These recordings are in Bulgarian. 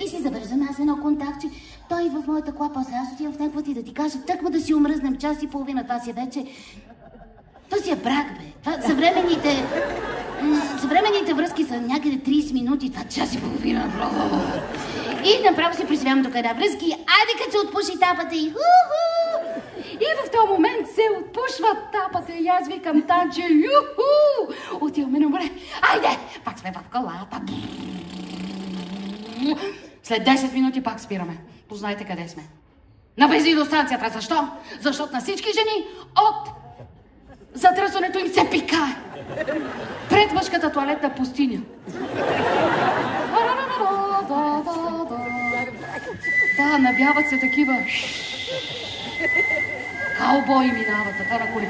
И си завързвам аз едно контактче. Той в моята кола, после аз отивам в неговата и да ти кажа, тъкма да си умръзнем час и половина. Това си е вече... То си е брак, бе. Това, съвременните връзки са някъде 30 минути, това час и половина. И направо си преживявам тук една връзка и айде като се отпуши тапата и ху-ху! И в този момент се отпушва тапата и аз викам танче, ю-ху! Отиваме на море. Айде! Пак сме в колата. След 10 минути пак спираме. Познайте къде сме. На бензиностанцията. Защо? Защото на всички жени от задръстването им се пикае. Пред мъжката тоалетна пустиня. Да, навяват се такива. Каубои минават, така на коли.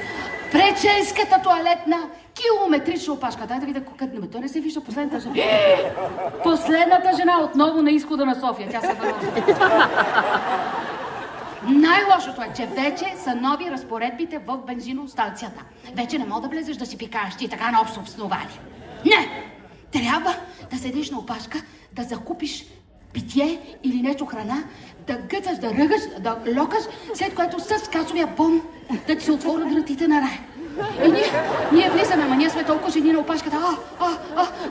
Пред женската тоалетна километрична опашка. Дай да видя къде. Той не се вижда последната жена. Последната жена отново на изхода на София. Тя се върна. Най-лошото е, че вече са нови разпоредбите в бензиностанцията. Вече не мога да влезеш да си пикаеш ти така на общо основание. Не! Трябва да седиш на опашка, да закупиш питие или нещо храна, да гъцаш, да ръгаш, да локаш, след което с касовия бон да ти се отворят вратите на рай. И ние влизаме, ма ние сме толкова жени на опашката.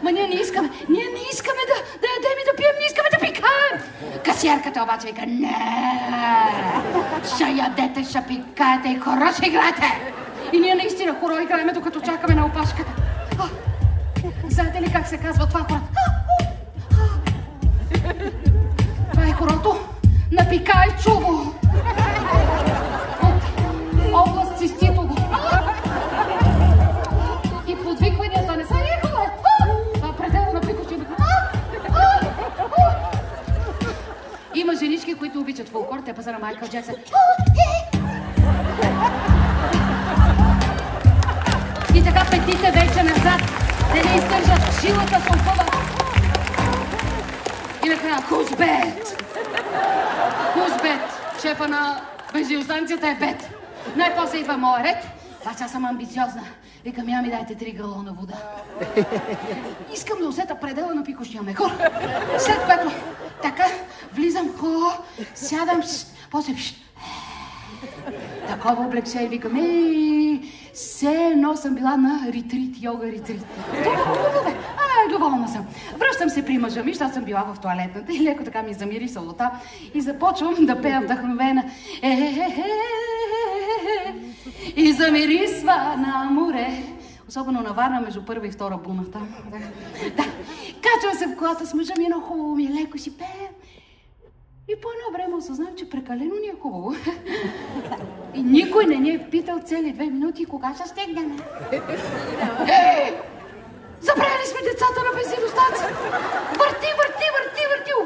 Ма ние не искаме да ядем и да пием, не искаме да пикаем. Касиерката обаче вика, не, ще ядете, ще пикаете и хоро ще играете. И ние наистина хоро играеме, докато чакаме на опашката. Знаете ли как се казва това хоро? Това е хорото на Пикай Чубо. От област Циститово. И подвикванията не са никога. Пределно на Пикочи. Има женички, които обичат фолклор, те пазара Майкъл Джексън. И така петите вече назад. Те не издържат, жилата се опъва. И накрая, who's bad? Who's bad? Шефа на бензиностанцията е бед. Най-после идва моя ред. Обаче аз съм амбициозна. Викам, я ми дайте 3 галона вода. Искам да усета предела на пикошния мехур. След което така влизам, сядам, после такова облегчение, викам, все едно съм била на ретрит, йога ретрит. Доволна съм. Връщам се при мъжа ми, защото съм била в тоалетната и леко така ми замири солота и започвам да пея вдъхновена. И замирисва на море. Особено на Варна, между първа и втора буна там. Да. Качвам се в колата с мъжа ми, много хубаво ми е, леко си пея. И по едно време осъзнавам, че прекалено ни е хубаво. И никой не ни е питал цели 2 минути кога ще стегнем. Забравили сме децата на бензиностанция. Върти.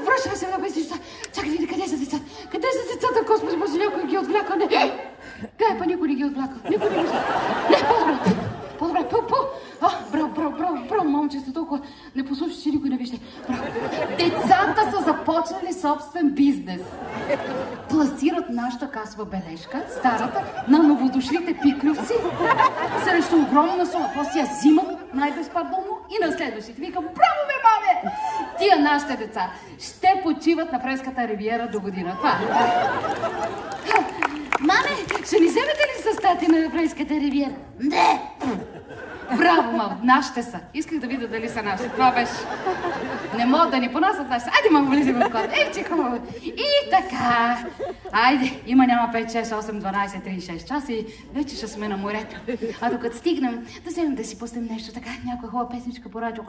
Връщаме се на бензиностанция. Чакай, види, къде са децата? Къде са децата, Господи, може някой ги отвляка? Не. Па никой не ги отвляка. Никой не ги отвляка. Не, по-добре. Браво, момче, сте толкова не послушаш, че никой не вижда. Браво. Децата са започнали собствен бизнес. Пласират нашата касова бележка, старата, на новодошлите пиклювци, срещу огромна сума. После я взимат най-безпардонно и на следващите. Викам, браво, бе, маме! Тия нашите деца ще почиват на френската ривиера до година. Това. Маме, ще ни вземете ли с тати на френската ривиера? Не! Браво, мама, нашите са. Исках да видя дали са наши. Това беше. Не могат да ни понасят нашите. Айде, мамо, влизай в колата. Че хубаво. И така. Айде, няма 5, 6, 8, 12, 36 часа и вече ще сме на морето. А докато стигнем, да вземем да си пустим нещо така, някоя хубава песничка по радио.